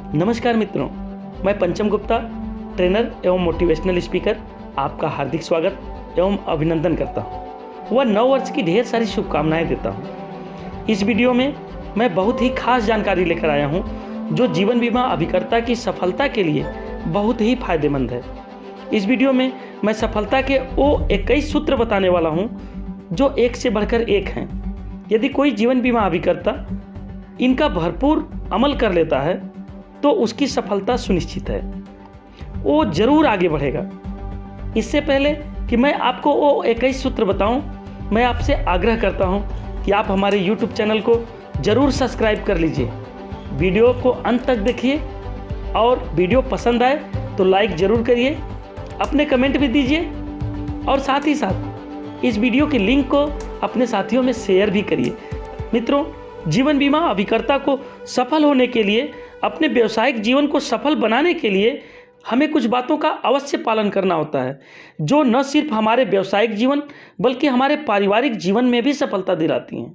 नमस्कार मित्रों, मैं पंचम गुप्ता, ट्रेनर एवं मोटिवेशनल स्पीकर, आपका हार्दिक स्वागत एवं अभिनंदन करता हूँ। वह नव वर्ष की ढेर सारी शुभकामनाएं देता हूँ। इस वीडियो में मैं बहुत ही खास जानकारी लेकर आया हूँ जो जीवन बीमा अभिकर्ता की सफलता के लिए बहुत ही फायदेमंद है। इस वीडियो में मैं सफलता के वो 21 सूत्र बताने वाला हूँ जो एक से बढ़कर एक हैं। यदि कोई जीवन बीमा अभिकर्ता इनका भरपूर अमल कर लेता है तो उसकी सफलता सुनिश्चित है, वो जरूर आगे बढ़ेगा। इससे पहले कि मैं आपको वो 21 सूत्र बताऊं, मैं आपसे आग्रह करता हूं कि आप हमारे YouTube चैनल को जरूर सब्सक्राइब कर लीजिए। वीडियो को अंत तक देखिए और वीडियो पसंद आए तो लाइक ज़रूर करिए, अपने कमेंट भी दीजिए और साथ ही साथ इस वीडियो की लिंक को अपने साथियों में शेयर भी करिए। मित्रों, जीवन बीमा अभिकर्ता को सफल होने के लिए, अपने व्यावसायिक जीवन को सफल बनाने के लिए हमें कुछ बातों का अवश्य पालन करना होता है जो न सिर्फ हमारे व्यावसायिक जीवन बल्कि हमारे पारिवारिक जीवन में भी सफलता दिलाती हैं।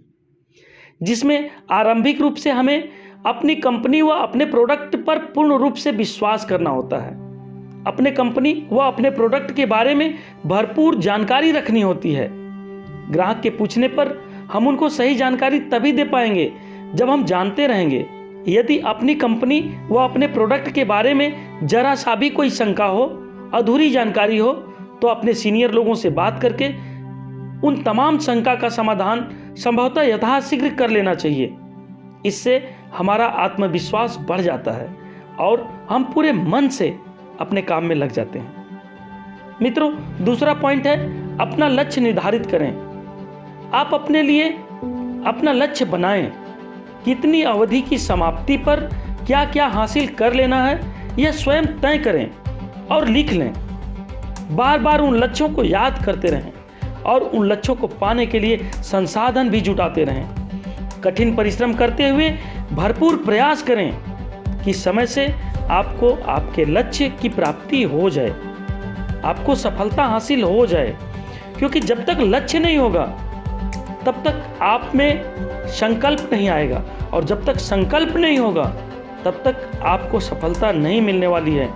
जिसमें आरंभिक रूप से हमें अपनी कंपनी व अपने प्रोडक्ट पर पूर्ण रूप से विश्वास करना होता है। अपने कंपनी व अपने प्रोडक्ट के बारे में भरपूर जानकारी रखनी होती है। ग्राहक के पूछने पर हम उनको सही जानकारी तभी दे पाएंगे जब हम जानते रहेंगे। यदि अपनी कंपनी व अपने प्रोडक्ट के बारे में जरा सा भी कोई शंका हो, अधूरी जानकारी हो, तो अपने सीनियर लोगों से बात करके उन तमाम शंका का समाधान संभवतः यथाशीघ्र कर लेना चाहिए। इससे हमारा आत्मविश्वास बढ़ जाता है और हम पूरे मन से अपने काम में लग जाते हैं। मित्रों, दूसरा पॉइंट है अपना लक्ष्य निर्धारित करें। आप अपने लिए अपना लक्ष्य बनाएं। कितनी अवधि की समाप्ति पर क्या क्या हासिल कर लेना है यह स्वयं तय करें और लिख लें। बार बार उन लक्ष्यों को याद करते रहें और उन लक्ष्यों को पाने के लिए संसाधन भी जुटाते रहें। कठिन परिश्रम करते हुए भरपूर प्रयास करें कि समय से आपको आपके लक्ष्य की प्राप्ति हो जाए, आपको सफलता हासिल हो जाए। क्योंकि जब तक लक्ष्य नहीं होगा तब तक आप में संकल्प नहीं आएगा और जब तक संकल्प नहीं होगा तब तक आपको सफलता नहीं मिलने वाली है।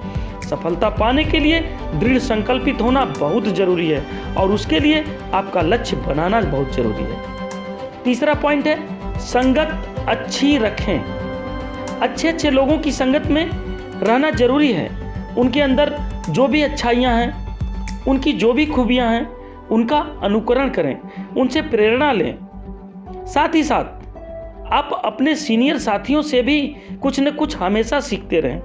सफलता पाने के लिए दृढ़ संकल्पित होना बहुत जरूरी है और उसके लिए आपका लक्ष्य बनाना बहुत जरूरी है। तीसरा पॉइंट है संगत अच्छी रखें। अच्छे अच्छे लोगों की संगत में रहना जरूरी है। उनके अंदर जो भी अच्छाइयाँ हैं, उनकी जो भी खूबियाँ हैं, उनका अनुकरण करें, उनसे प्रेरणा लें। साथ ही साथ आप अपने सीनियर साथियों से भी कुछ न कुछ हमेशा सीखते रहें।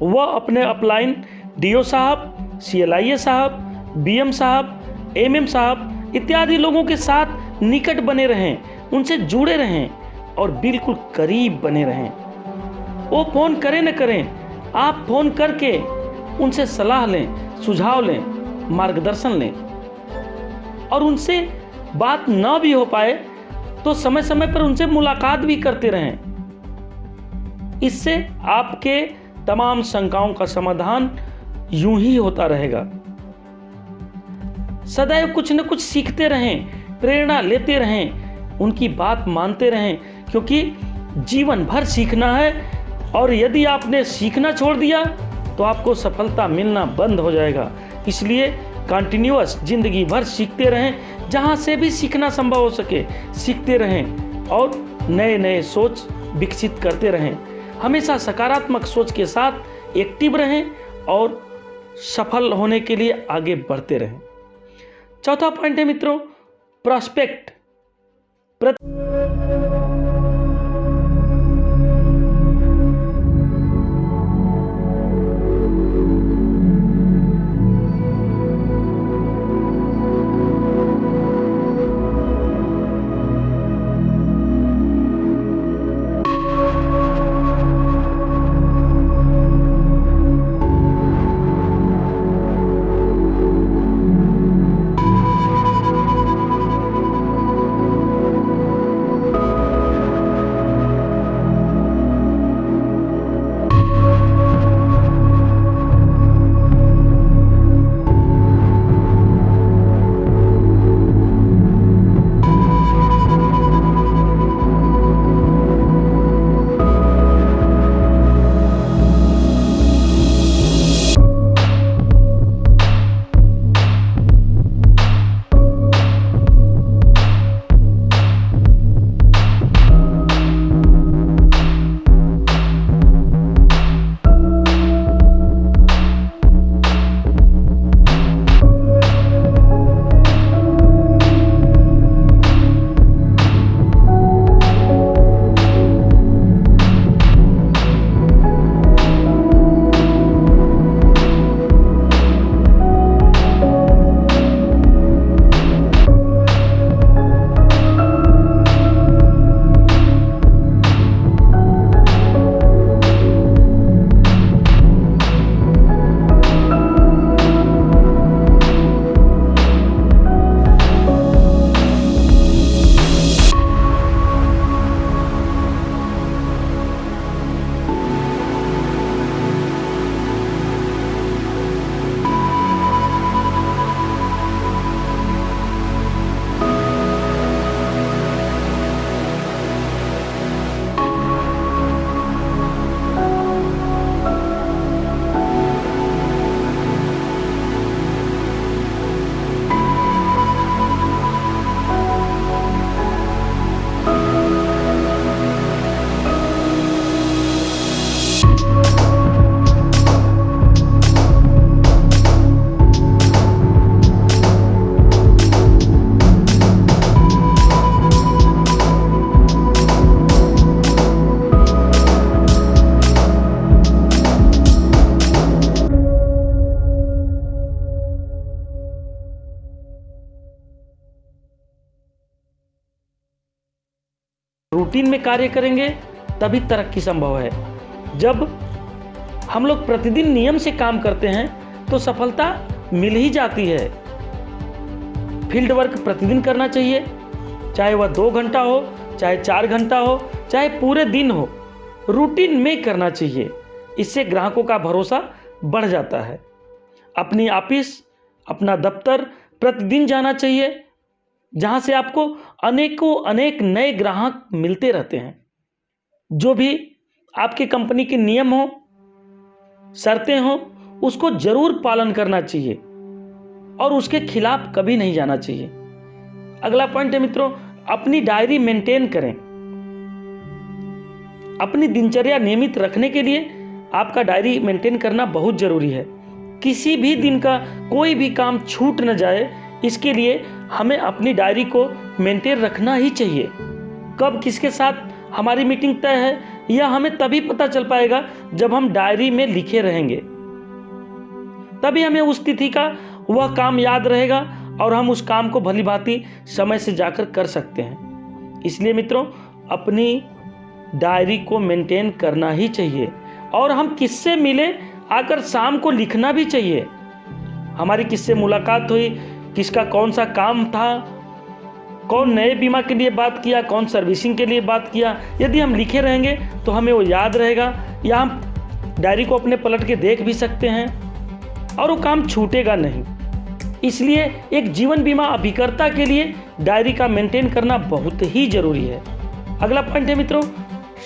वह अपने अपलाइन डीओ साहब, CLIA साहब, BM साहब, MM साहब इत्यादि लोगों के साथ निकट बने रहें, उनसे जुड़े रहें और बिल्कुल करीब बने रहें। वो फ़ोन करें न करें, आप फ़ोन करके उनसे सलाह लें, सुझाव लें, मार्गदर्शन लें। और उनसे बात ना भी हो पाए तो समय समय पर उनसे मुलाकात भी करते रहें। इससे आपके तमाम शंकाओं का समाधान यूं ही होता रहेगा। सदैव कुछ न कुछ सीखते रहें, प्रेरणा लेते रहें, उनकी बात मानते रहें, क्योंकि जीवन भर सीखना है और यदि आपने सीखना छोड़ दिया तो आपको सफलता मिलना बंद हो जाएगा। इसलिए कंटिन्यूअस जिंदगी भर सीखते रहें, जहाँ से भी सीखना संभव हो सके सीखते रहें और नए नए सोच विकसित करते रहें। हमेशा सकारात्मक सोच के साथ एक्टिव रहें और सफल होने के लिए आगे बढ़ते रहें। चौथा पॉइंट है मित्रों प्रोस्पेक्ट। रूटीन में कार्य करेंगे तभी तरक्की संभव है। जब हम लोग प्रतिदिन नियम से काम करते हैं तो सफलता मिल ही जाती है। फील्ड वर्क प्रतिदिन करना चाहिए, चाहे वह 2 घंटा हो, चाहे 4 घंटा हो, चाहे पूरे दिन हो, रूटीन में करना चाहिए। इससे ग्राहकों का भरोसा बढ़ जाता है। अपनी ऑफिस, अपना दफ्तर प्रतिदिन जाना चाहिए, जहां से आपको अनेक नए ग्राहक मिलते रहते हैं। जो भी आपकी कंपनी के नियम हो, शर्तें हो, उसको जरूर पालन करना चाहिए और उसके खिलाफ कभी नहीं जाना चाहिए। अगला पॉइंट है मित्रों, अपनी डायरी मेंटेन करें। अपनी दिनचर्या नियमित रखने के लिए आपका डायरी मेंटेन करना बहुत जरूरी है। किसी भी दिन का कोई भी काम छूट न जाए, इसके लिए हमें अपनी डायरी को मेंटेन रखना ही चाहिए। कब किसके साथ हमारी मीटिंग तय है यह हमें तभी पता चल पाएगा जब हम डायरी में लिखे रहेंगे। तभी हमें उस तिथि का वह काम याद रहेगा और हम उस काम को भली भांति समय से जाकर कर सकते हैं। इसलिए मित्रों, अपनी डायरी को मेंटेन करना ही चाहिए और हम किससे मिले आकर शाम को लिखना भी चाहिए। हमारी किससे मुलाकात हुई, किसका कौन सा काम था, कौन नए बीमा के लिए बात किया, कौन सर्विसिंग के लिए बात किया, यदि हम लिखे रहेंगे तो हमें वो याद रहेगा, या हम डायरी को अपने पलट के देख भी सकते हैं और वो काम छूटेगा नहीं। इसलिए एक जीवन बीमा अभिकर्ता के लिए डायरी का मेंटेन करना बहुत ही जरूरी है। अगला पॉइंट है मित्रों,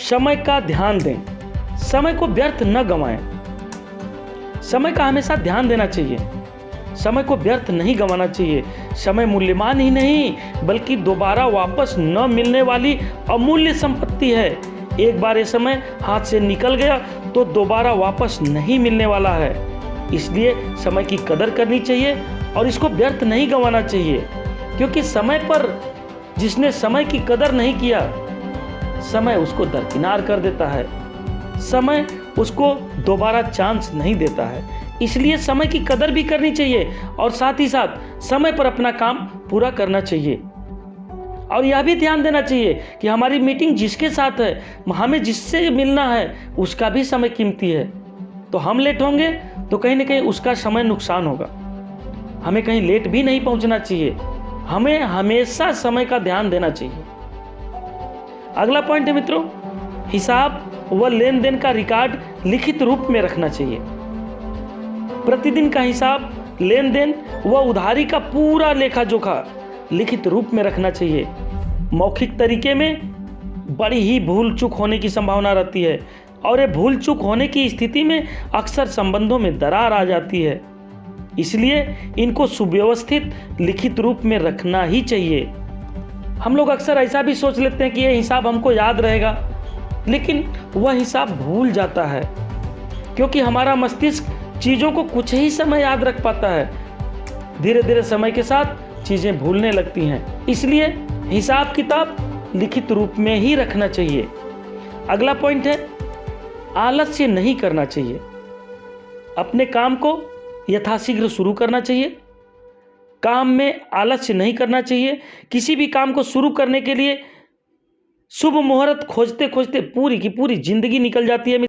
समय का ध्यान दें। समय को व्यर्थ न गंवाएं। समय का हमेशा ध्यान देना चाहिए। समय को व्यर्थ नहीं गंवाना चाहिए। समय मूल्यवान ही नहीं बल्कि दोबारा वापस न मिलने वाली अमूल्य संपत्ति है। एक बार ये समय हाथ से निकल गया तो दोबारा वापस नहीं मिलने वाला है। इसलिए समय की कदर करनी चाहिए और इसको व्यर्थ नहीं गंवाना चाहिए, क्योंकि समय पर जिसने समय की कदर नहीं किया, समय उसको दरकिनार कर देता है। समय उसको दोबारा चांस नहीं देता है। इसलिए समय की कदर भी करनी चाहिए और साथ ही साथ समय पर अपना काम पूरा करना चाहिए। और यह भी ध्यान देना चाहिए कि हमारी मीटिंग जिसके साथ है, हमें जिससे मिलना है, उसका भी समय कीमती है। तो हम लेट होंगे तो कहीं ना कहीं उसका समय नुकसान होगा। हमें कहीं लेट भी नहीं पहुंचना चाहिए। हमें हमेशा समय का ध्यान देना चाहिए। अगला पॉइंट है मित्रों, हिसाब व लेन देन का रिकॉर्ड लिखित रूप में रखना चाहिए। प्रतिदिन का हिसाब, लेन देन व उधारी का पूरा लेखा जोखा लिखित रूप में रखना चाहिए। मौखिक तरीके में बड़ी ही भूल चूक होने की संभावना रहती है और ये भूल चूक होने की स्थिति में अक्सर संबंधों में दरार आ जाती है। इसलिए इनको सुव्यवस्थित लिखित रूप में रखना ही चाहिए। हम लोग अक्सर ऐसा भी सोच लेते हैं कि ये हिसाब हमको याद रहेगा, लेकिन वह हिसाब भूल जाता है, क्योंकि हमारा मस्तिष्क चीज़ों को कुछ ही समय याद रख पाता है। धीरे धीरे समय के साथ चीज़ें भूलने लगती हैं। इसलिए हिसाब किताब लिखित रूप में ही रखना चाहिए। अगला पॉइंट है, आलस्य नहीं करना चाहिए। अपने काम को यथाशीघ्र शुरू करना चाहिए। काम में आलस्य नहीं करना चाहिए। किसी भी काम को शुरू करने के लिए शुभ मुहूर्त खोजते खोजते पूरी की पूरी जिंदगी निकल जाती है।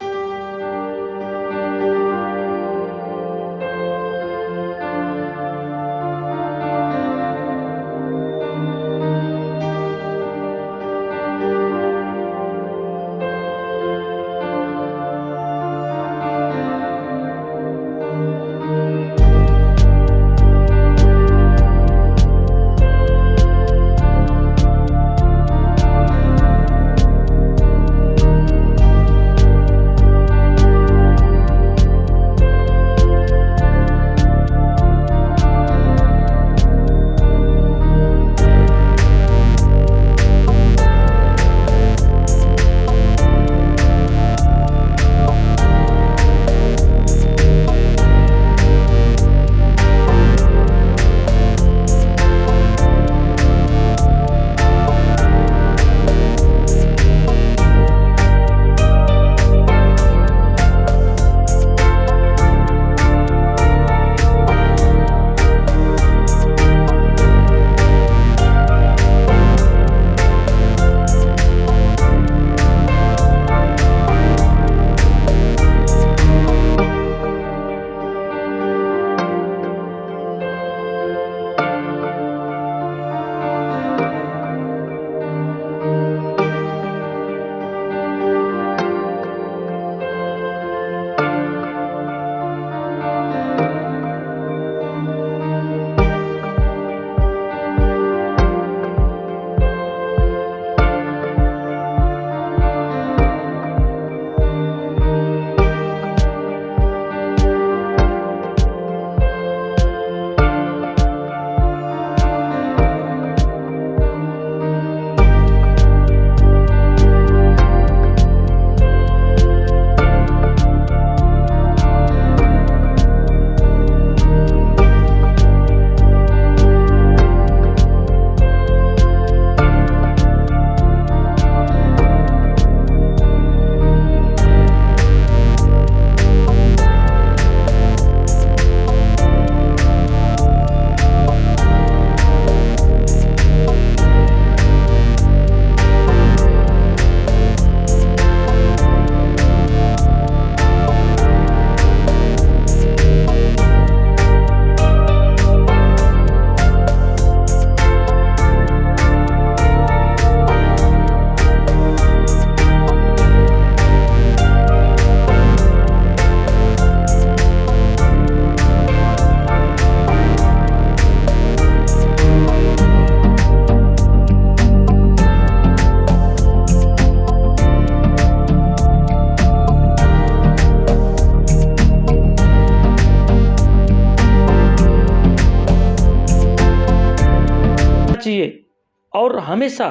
और हमेशा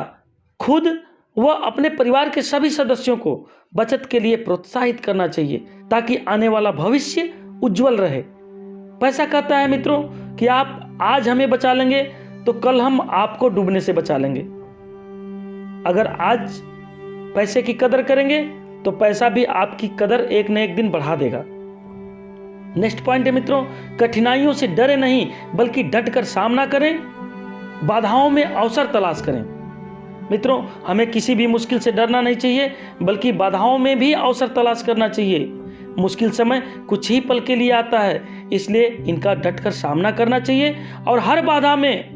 खुद व अपने परिवार के सभी सदस्यों को बचत के लिए प्रोत्साहित करना चाहिए ताकि आने वाला भविष्य उज्जवल रहे। पैसा कहता है मित्रों कि आप आज हमें बचा लेंगे तो कल हम आपको डूबने से बचा लेंगे। अगर आज पैसे की कदर करेंगे तो पैसा भी आपकी कदर एक न एक दिन बढ़ा देगा। नेक्स्ट पॉइंट है मित्रों, कठिनाइयों से डरे नहीं बल्कि डटकर सामना करें, बाधाओं में अवसर तलाश करें। मित्रों, हमें किसी भी मुश्किल से डरना नहीं चाहिए बल्कि बाधाओं में भी अवसर तलाश करना चाहिए। मुश्किल समय कुछ ही पल के लिए आता है, इसलिए इनका डटकर सामना करना चाहिए और हर बाधा में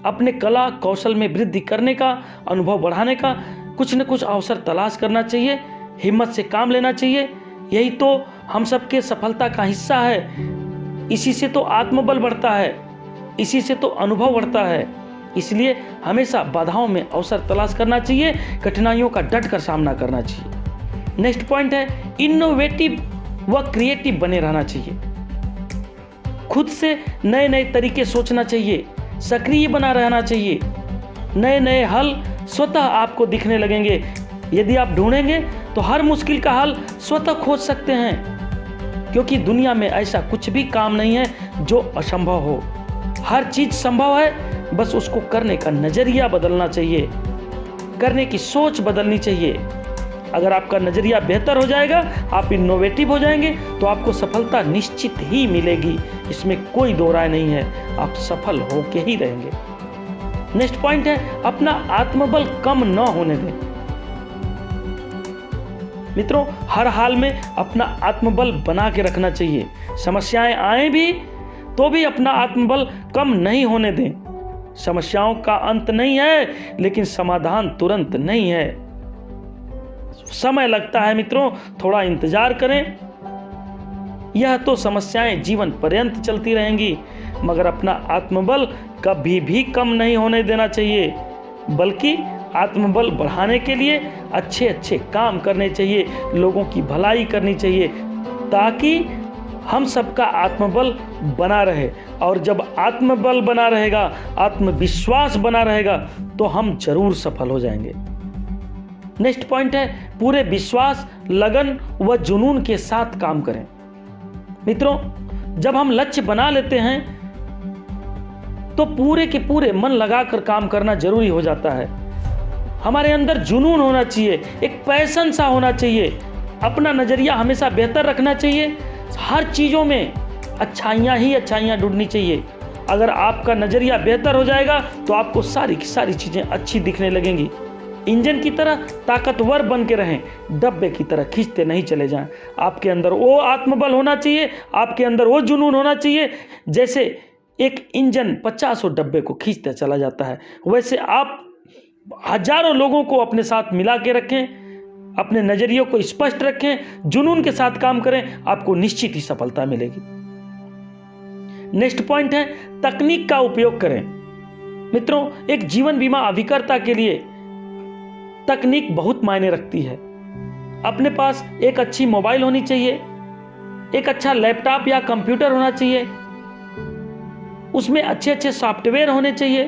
अपने कला कौशल में वृद्धि करने का, अनुभव बढ़ाने का कुछ न कुछ अवसर तलाश करना चाहिए। हिम्मत से काम लेना चाहिए। यही तो हम सबके सफलता का हिस्सा है। इसी से तो आत्मबल बढ़ता है, इसी से तो अनुभव बढ़ता है। इसलिए हमेशा बाधाओं में अवसर तलाश करना चाहिए, कठिनाइयों का डटकर सामना करना चाहिए। नेक्स्ट पॉइंट है, इनोवेटिव व क्रिएटिव बने रहना चाहिए। खुद से नए नए तरीके सोचना चाहिए, सक्रिय बना रहना चाहिए। नए नए हल स्वतः आपको दिखने लगेंगे। यदि आप ढूंढेंगे तो हर मुश्किल का हल स्वतः खोज सकते हैं, क्योंकि दुनिया में ऐसा कुछ भी काम नहीं है जो असंभव हो। हर चीज संभव है, बस उसको करने का नजरिया बदलना चाहिए, करने की सोच बदलनी चाहिए। अगर आपका नजरिया बेहतर हो जाएगा, आप इनोवेटिव हो जाएंगे, तो आपको सफलता निश्चित ही मिलेगी। इसमें कोई दो राय नहीं है, आप सफल होके ही रहेंगे। नेक्स्ट पॉइंट है, अपना आत्मबल कम न होने दें। मित्रों, हर हाल में अपना आत्मबल बना के रखना चाहिए। समस्याएं आए भी तो भी अपना आत्मबल कम नहीं होने दें। समस्याओं का अंत नहीं है, लेकिन समाधान तुरंत नहीं है। समय लगता है मित्रों, थोड़ा इंतजार करें। यह तो समस्याएं जीवन पर्यंत चलती रहेंगी, मगर अपना आत्मबल कभी भी कम नहीं होने देना चाहिए, बल्कि आत्मबल बढ़ाने के लिए अच्छे अच्छे काम करने चाहिए, लोगों की भलाई करनी चाहिए, ताकि हम सबका आत्मबल बना रहे। और जब आत्मबल बना रहेगा, आत्मविश्वास बना रहेगा, तो हम जरूर सफल हो जाएंगे। नेक्स्ट पॉइंट है, पूरे विश्वास, लगन व जुनून के साथ काम करें। मित्रों, जब हम लक्ष्य बना लेते हैं तो पूरे के पूरे मन लगाकर काम करना जरूरी हो जाता है। हमारे अंदर जुनून होना चाहिए, एक पैशन सा होना चाहिए। अपना नजरिया हमेशा बेहतर रखना चाहिए। हर चीज़ों में अच्छाइयाँ ही अच्छाइयाँ ढूंढनी चाहिए। अगर आपका नजरिया बेहतर हो जाएगा तो आपको सारी की सारी चीज़ें अच्छी दिखने लगेंगी। इंजन की तरह ताकतवर बन के रहें, डब्बे की तरह खींचते नहीं चले जाएं। आपके अंदर वो आत्मबल होना चाहिए, आपके अंदर वो जुनून होना चाहिए। जैसे एक इंजन 50 डब्बे को खींचते चला जाता है, वैसे आप हजारों लोगों को अपने साथ मिला के रखें, अपने नजरियों को स्पष्ट रखें, जुनून के साथ काम करें, आपको निश्चित ही सफलता मिलेगी। नेक्स्ट पॉइंट है, तकनीक का उपयोग करें। मित्रों, एक जीवन बीमा अभिकर्ता के लिए तकनीक बहुत मायने रखती है। अपने पास एक अच्छी मोबाइल होनी चाहिए, एक अच्छा लैपटॉप या कंप्यूटर होना चाहिए, उसमें अच्छे अच्छे सॉफ्टवेयर होने चाहिए,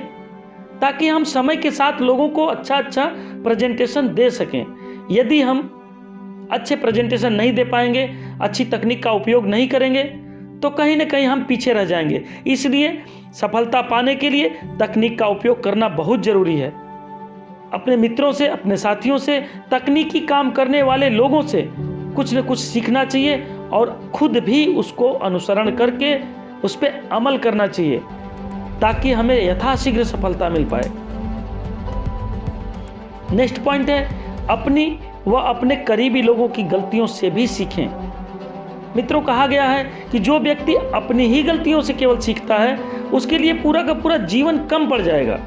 ताकि हम समय के साथ लोगों को अच्छा प्रेजेंटेशन दे सकें। यदि हम अच्छे प्रेजेंटेशन नहीं दे पाएंगे, अच्छी तकनीक का उपयोग नहीं करेंगे, तो कहीं ना कहीं हम पीछे रह जाएंगे। इसलिए सफलता पाने के लिए तकनीक का उपयोग करना बहुत जरूरी है। अपने मित्रों से, अपने साथियों से, तकनीकी काम करने वाले लोगों से कुछ न कुछ सीखना चाहिए और खुद भी उसको अनुसरण करके उस पर अमल करना चाहिए, ताकि हमें यथाशीघ्र सफलता मिल पाए। नेक्स्ट पॉइंट है, अपनी व अपने करीबी लोगों की गलतियों से भी सीखें। मित्रों, कहा गया है कि जो व्यक्ति अपनी ही गलतियों से केवल सीखता है, उसके लिए पूरा का पूरा जीवन कम पड़ जाएगा।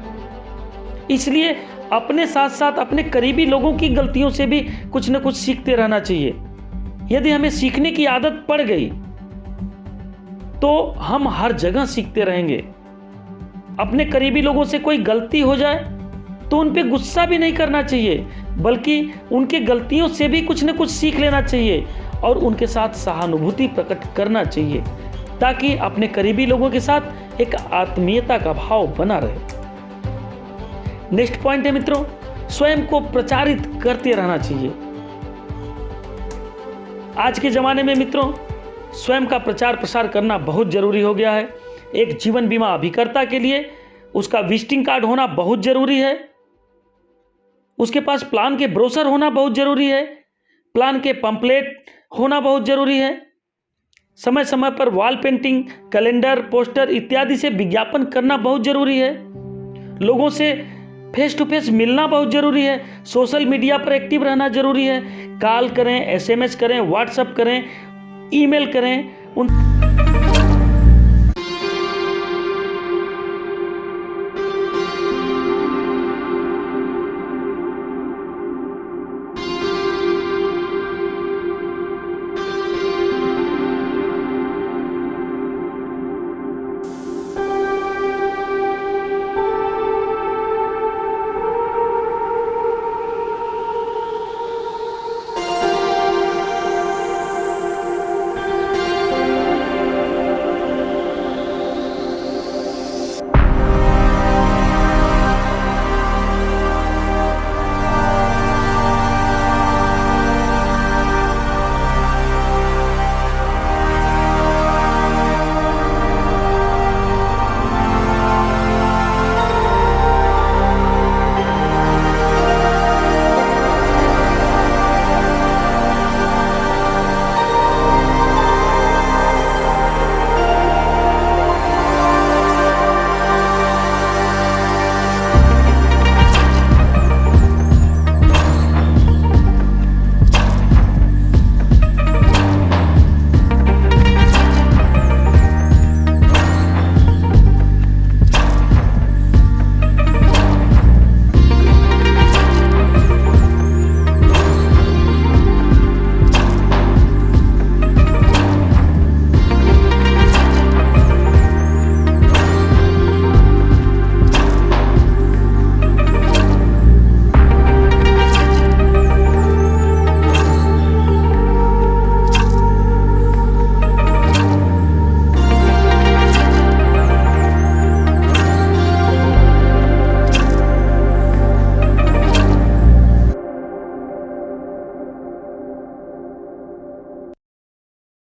इसलिए अपने साथ साथ अपने करीबी लोगों की गलतियों से भी कुछ न कुछ सीखते रहना चाहिए। यदि हमें सीखने की आदत पड़ गई तो हम हर जगह सीखते रहेंगे। अपने करीबी लोगों से कोई गलती हो जाए तो उन पे गुस्सा भी नहीं करना चाहिए, बल्कि उनके गलतियों से भी कुछ न कुछ सीख लेना चाहिए और उनके साथ सहानुभूति प्रकट करना चाहिए, ताकि अपने करीबी लोगों के साथ एक आत्मीयता का भाव बना रहे। नेक्स्ट पॉइंट है मित्रों, स्वयं को प्रचारित करते रहना चाहिए। आज के ज़माने में मित्रों स्वयं का प्रचार प्रसार करना बहुत ज़रूरी हो गया है। एक जीवन बीमा अभिकर्ता के लिए उसका विजिटिंग कार्ड होना बहुत ज़रूरी है, उसके पास प्लान के ब्रोशर होना बहुत ज़रूरी है, प्लान के पंपलेट होना बहुत ज़रूरी है, समय समय पर वॉल पेंटिंग, कैलेंडर, पोस्टर इत्यादि से विज्ञापन करना बहुत ज़रूरी है, लोगों से फेस टू फेस मिलना बहुत ज़रूरी है, सोशल मीडिया पर एक्टिव रहना ज़रूरी है, कॉल करें, एसएमएस करें, व्हाट्सएप करें, ईमेल करें। उन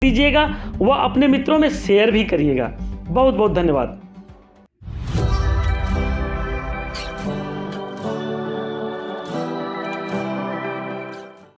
दीजिएगा व अपने मित्रों में शेयर भी करिएगा। बहुत बहुत धन्यवाद।